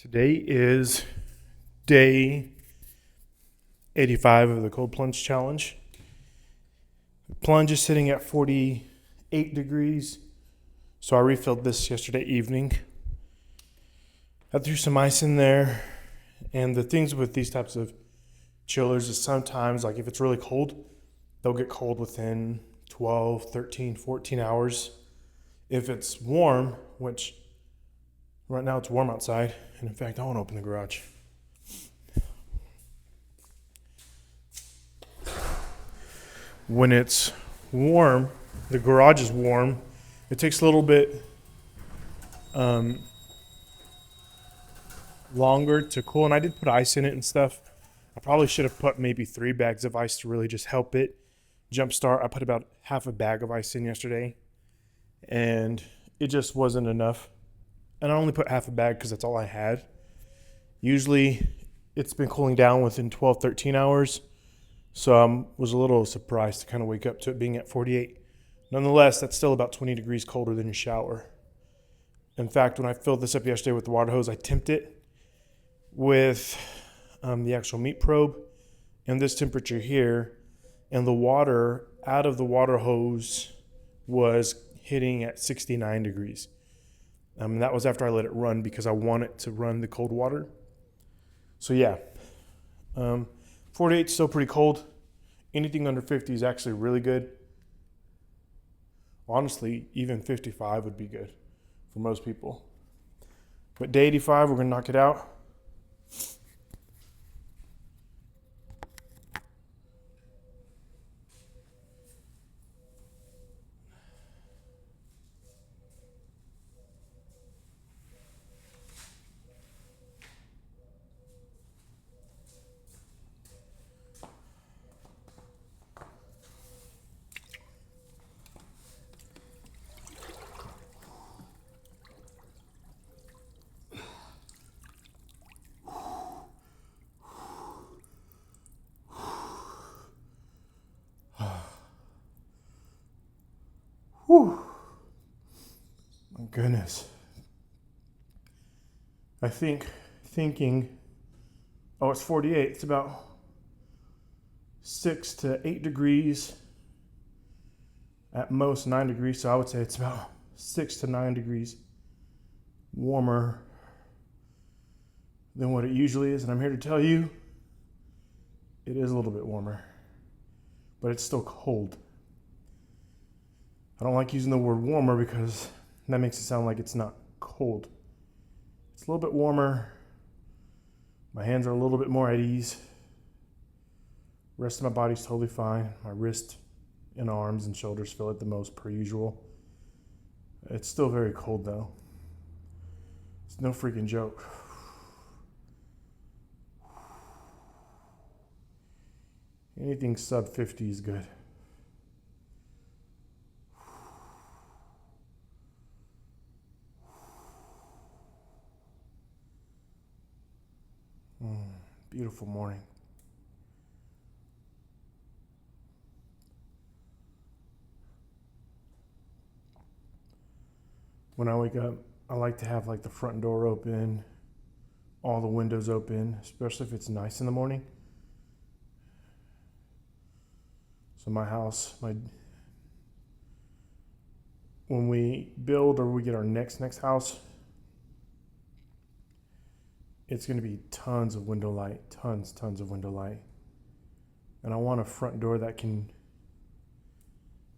Today is day 85 of the Cold Plunge Challenge. The plunge is sitting at 48 degrees, so I refilled this yesterday evening. I threw some ice in there, and the things with these types of chillers is sometimes, like if it's really cold, they'll get cold within 12, 13, 14 hours. If it's warm, which right now it's warm outside, and in fact, I want to open the garage. When it's warm, the garage is warm. It takes a little bit longer to cool, and I did put ice in it and stuff. I probably should have put maybe 3 bags of ice to really just help it jumpstart. I put about half a bag of ice in yesterday, and it just wasn't enough. And I only put half a bag because that's all I had. Usually, it's been cooling down within 12, 13 hours. So I was a little surprised to kind of wake up to it being at 48. Nonetheless, that's still about 20 degrees colder than your shower. In fact, when I filled this up yesterday with the water hose, I temped it with the actual meat probe and this temperature here. And the water out of the water hose was hitting at 69 degrees. That was after I let it run because I want it to run the cold water. So yeah, 48 is still pretty cold. Anything under 50 is actually really good. Honestly, even 55 would be good for most people. But day 85, we're going to knock it out. Whew. My goodness. I think thinking, oh, it's 48. It's about 6 to 8 degrees, at most 9 degrees. So I would say it's about 6 to 9 degrees warmer than what it usually is. And I'm here to tell you, it is a little bit warmer, but it's still cold. I don't like using the word warmer because that makes it sound like it's not cold. It's a little bit warmer. My hands are a little bit more at ease. The rest of my body's totally fine. My wrist and arms and shoulders feel it the most per usual. It's still very cold though. It's no freaking joke. Anything sub 50 is good. Beautiful morning. When I wake up, I like to have like the front door open, all the windows open, especially if it's nice in the morning. So my house, when we build or we get our next house, it's going to be tons of window light, tons of window light. And I want a front door that can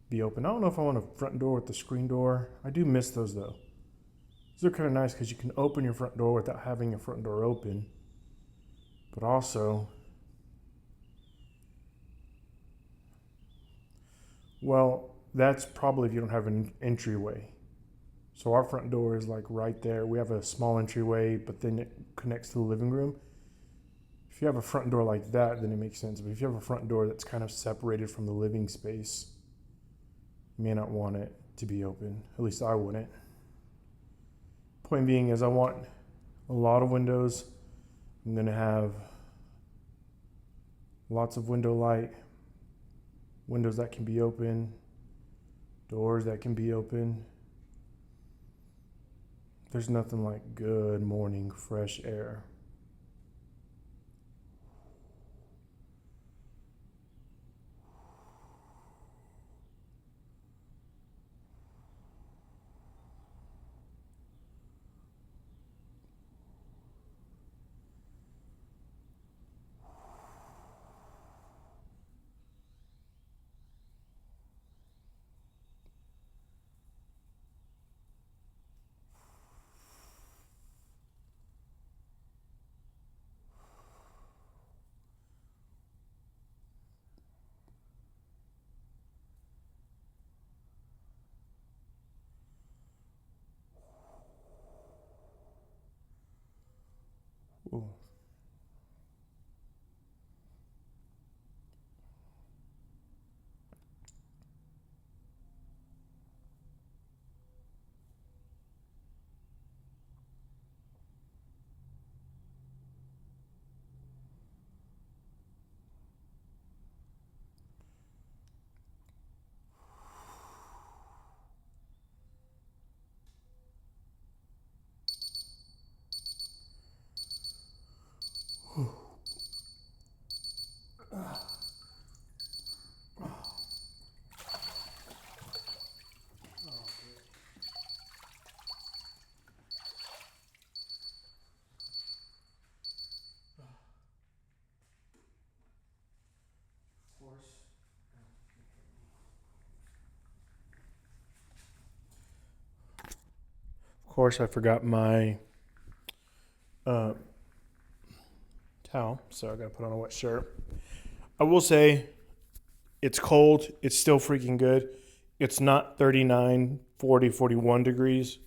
be open. I don't know if I want a front door with the screen door. I do miss those though. Those are kind of nice because you can open your front door without having your front door open. But also, well, that's probably if you don't have an entryway. So our front door is like right there. We have a small entryway, but then it connects to the living room. If you have a front door like that, then it makes sense. But if you have a front door that's kind of separated from the living space, you may not want it to be open. At least I wouldn't. Point being is I want a lot of windows. I'm going to have lots of window light, windows that can be open, doors that can be open. There's nothing like good morning fresh air. Ooh. Of course, I forgot my uh, towel, so I gotta put on a wet shirt. I will say it's cold. It's still freaking good. It's not 39, 40, 41 degrees.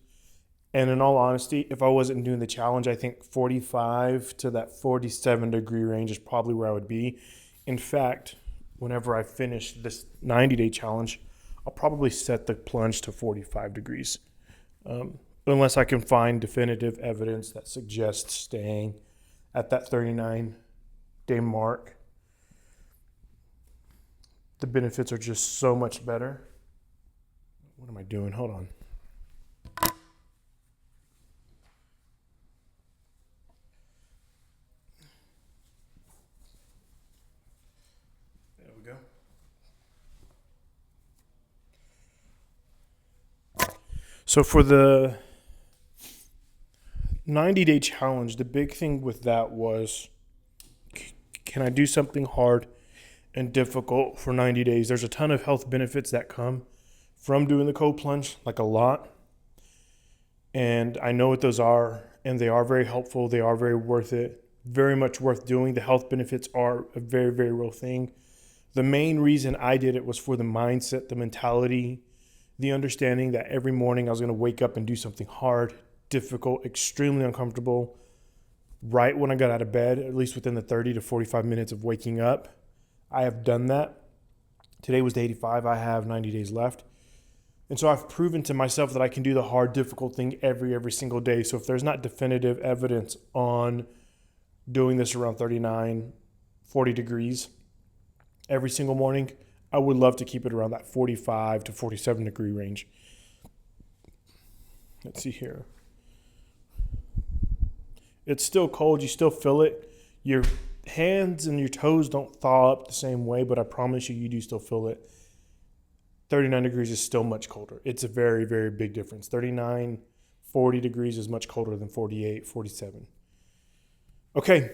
And in all honesty, if I wasn't doing the challenge, I think 45 to that 47-degree range is probably where I would be. In fact, whenever I finish this 90-day challenge, I'll probably set the plunge to 45 degrees. Unless I can find definitive evidence that suggests staying at that 39-day mark. The benefits are just so much better. What am I doing? Hold on. There we go. So for the 90-day challenge, the big thing with that was, can I do something hard and difficult for 90 days? There's a ton of health benefits that come from doing the cold plunge, like a lot. And I know what those are, and they are very helpful. They are very worth it, very much worth doing. The health benefits are a very, very real thing. The main reason I did it was for the mindset, the mentality, the understanding that every morning I was going to wake up and do something hard, difficult, extremely uncomfortable, right when I got out of bed, at least within the 30 to 45 minutes of waking up. I have done that. Today was day 85. I have 90 days left. And so I've proven to myself that I can do the hard, difficult thing every single day. So if there's not definitive evidence on doing this around 39, 40 degrees every single morning, I would love to keep it around that 45 to 47 degree range. Let's see here. It's still cold. You still feel it. Your hands and your toes don't thaw up the same way, but I promise you, you do still feel it. 39 degrees is still much colder. It's a very, very big difference. 39, 40 degrees is much colder than 48, 47. Okay,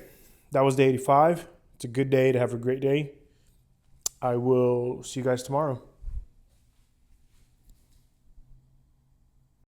that was day 85. It's a good day to have a great day. I will see you guys tomorrow.